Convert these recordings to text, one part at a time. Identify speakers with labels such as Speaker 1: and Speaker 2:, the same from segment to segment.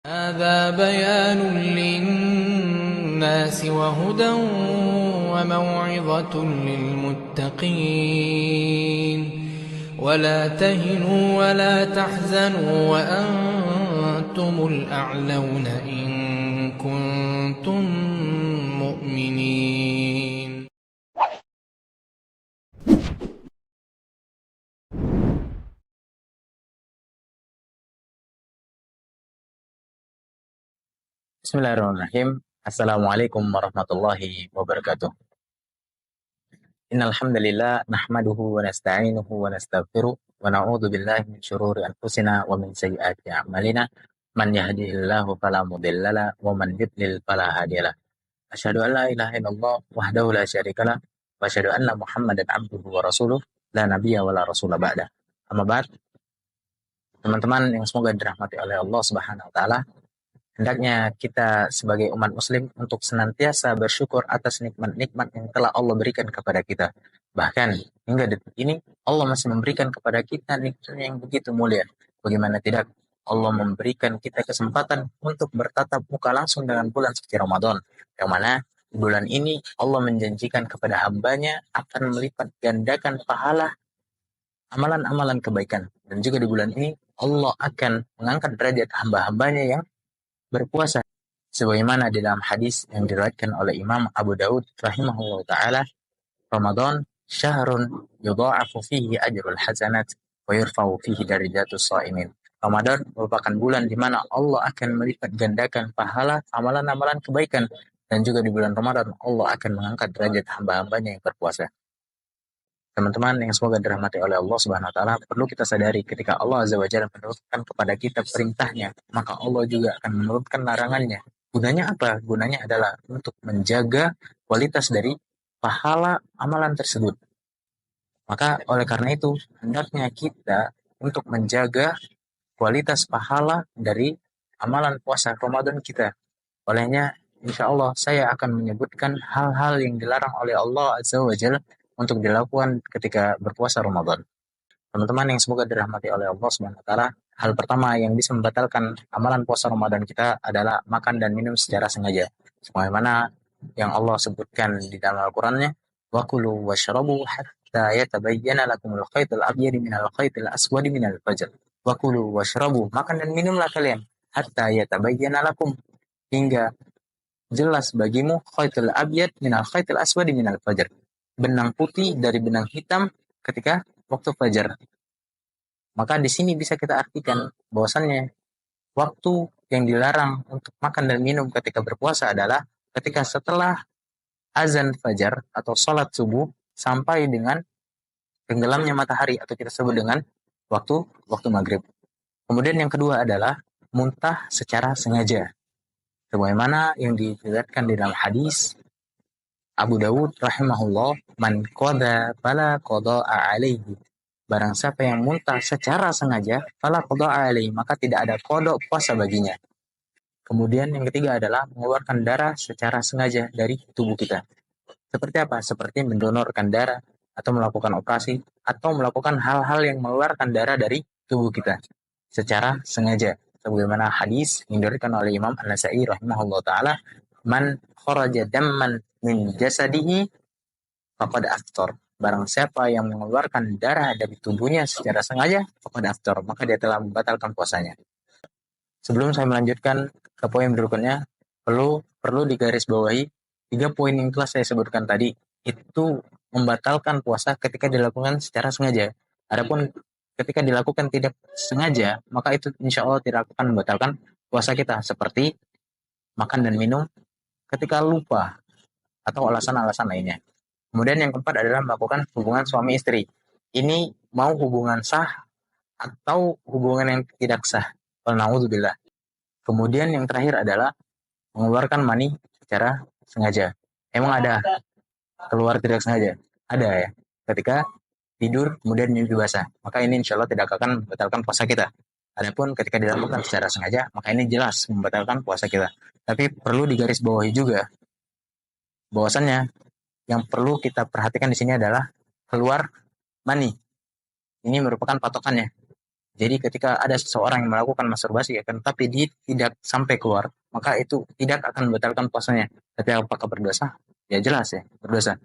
Speaker 1: هذا بيان للناس وهدى وموعظة للمتقين ولا تهنوا ولا تحزنوا وأنتم الأعلون إن كنتم مؤمنين.
Speaker 2: Bismillahirrahmanirrahim. Assalamualaikum warahmatullahi wabarakatuh. Innal hamdalillah nahmaduhu wa nasta'inuhu wa nastaghfiruh wa na'udzu billahi min syururi anfusina wa min sayyiati a'malina. Man yahdihillahu fala mudhillalah wa man yudlil fala hadiyalah. Asyhadu an la ilaha illallah wahdahu la syarikalah wa asyhadu anna Muhammadan abduhu wa rasuluh la nabiyya wa la rasula ba'da. Amma ba'd. Teman-teman yang semoga dirahmati oleh Allah Subhanahu wa taala, hendaknya kita sebagai umat muslim untuk senantiasa bersyukur atas nikmat-nikmat yang telah Allah berikan kepada kita. Bahkan hingga detik ini Allah masih memberikan kepada kita nikmat yang begitu mulia. Bagaimana tidak, Allah memberikan kita kesempatan untuk bertatap muka langsung dengan bulan suci Ramadan. Yang mana di bulan ini Allah menjanjikan kepada hambanya akan melipat gandakan pahala amalan-amalan kebaikan. Dan juga di bulan ini Allah akan mengangkat derajat hamba-hambanya yang berpuasa, sebagaimana di dalam hadis yang diriwayatkan oleh Imam Abu Daud rahimahullah taala, Ramadan syahrun yudha'afu fihi ajrul hasanat wa yurfa'u fihi darajatus shaimin. Ramadan merupakan bulan di mana Allah akan melipat gandakan pahala amalan-amalan kebaikan, dan juga di bulan Ramadan Allah akan mengangkat derajat hamba-hambanya yang berpuasa. Teman-teman yang semoga dirahmati oleh Allah Subhanahu wa taala, perlu kita sadari ketika Allah Azza wa Jalla menurunkan kepada kita perintahnya, maka Allah juga akan menurunkan larangannya. Gunanya apa? Gunanya adalah untuk menjaga kualitas dari pahala amalan tersebut. Maka oleh karena itu, hendaknya kita untuk menjaga kualitas pahala dari amalan puasa Ramadan kita. Olehnya, insya Allah saya akan menyebutkan hal-hal yang dilarang oleh Allah Azza wa Jalla untuk dilakukan ketika berpuasa Ramadan. Teman-teman yang semoga dirahmati oleh Allah Subhanahu wa taala, hal pertama yang bisa membatalkan amalan puasa Ramadan kita adalah makan dan minum secara sengaja. Sebagaimana yang Allah sebutkan di dalam Al-Qur'annya, wa kulu washrabu hatta yatabayyana lakumul khaytul abyad minal khaytil aswad minal fajr. Wa kulu washrabu, makan dan minumlah kalian, hatta yatabayyana lakum, hingga jelas bagimu khaytul abyad minal khaytil aswad minal fajr, benang putih dari benang hitam ketika waktu fajar. Maka di sini bisa kita artikan bahwasannya waktu yang dilarang untuk makan dan minum ketika berpuasa adalah ketika setelah azan fajar atau sholat subuh sampai dengan tenggelamnya matahari, atau kita sebut dengan waktu maghrib. Kemudian yang kedua adalah muntah secara sengaja, sebagaimana yang diriwayatkan di dalam hadis Abu Dawud rahimahullah, man qada fala qada'a alaihi. Barang siapa yang muntah secara sengaja, fala qada'a alaihi, maka tidak ada qada puasa baginya. Kemudian yang ketiga adalah mengeluarkan darah secara sengaja dari tubuh kita. Seperti apa? Seperti mendonorkan darah, atau melakukan operasi, atau melakukan hal-hal yang mengeluarkan darah dari tubuh kita secara sengaja. Sebagaimana hadis yang diriwayatkan oleh Imam An-Nasa'i rahimahullah taala, man kharaja damman min jasadihi faqad aftar. Barang siapa yang mengeluarkan darah dari tubuhnya secara sengaja, faqad aftar, maka dia telah membatalkan puasanya. Sebelum saya melanjutkan ke poin berikutnya, perlu digarisbawahi 3 poin yang telah saya sebutkan tadi itu membatalkan puasa ketika dilakukan secara sengaja. Adapun ketika dilakukan tidak sengaja, maka itu insya Allah tidak akan membatalkan puasa kita, seperti makan dan minum ketika lupa atau alasan-alasan lainnya. Kemudian yang keempat adalah melakukan hubungan suami istri. Ini mau hubungan sah atau hubungan yang tidak sah. Walnaudzubillah. Kemudian yang terakhir adalah mengeluarkan mani secara sengaja. Emang ada keluar tidak sengaja? Ada ya. Ketika tidur kemudian mimpi basah, maka ini insya Allah tidak akan membatalkan puasa kita. Adapun ketika dilakukan secara sengaja, maka ini jelas membatalkan puasa kita. Tapi perlu digarisbawahi juga bahwasannya yang perlu kita perhatikan di sini adalah keluar mani. Ini merupakan patokannya. Jadi ketika ada seseorang yang melakukan masturbasi akan tapi dia tidak sampai keluar, maka itu tidak akan membatalkan puasanya. Tapi apakah berdosa? Ya jelas ya, berdosa.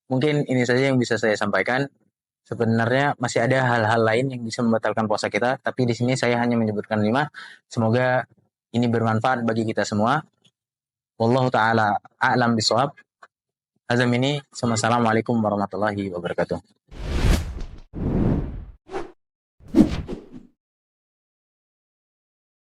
Speaker 2: Mungkin ini saja yang bisa saya sampaikan. Sebenarnya masih ada hal-hal lain yang bisa membatalkan puasa kita, tapi di sini saya hanya menyebutkan 5. Semoga ini bermanfaat bagi kita semua. Wallahu taala a'lam bishawab. Azam ini. Assalamualaikum warahmatullahi wabarakatuh.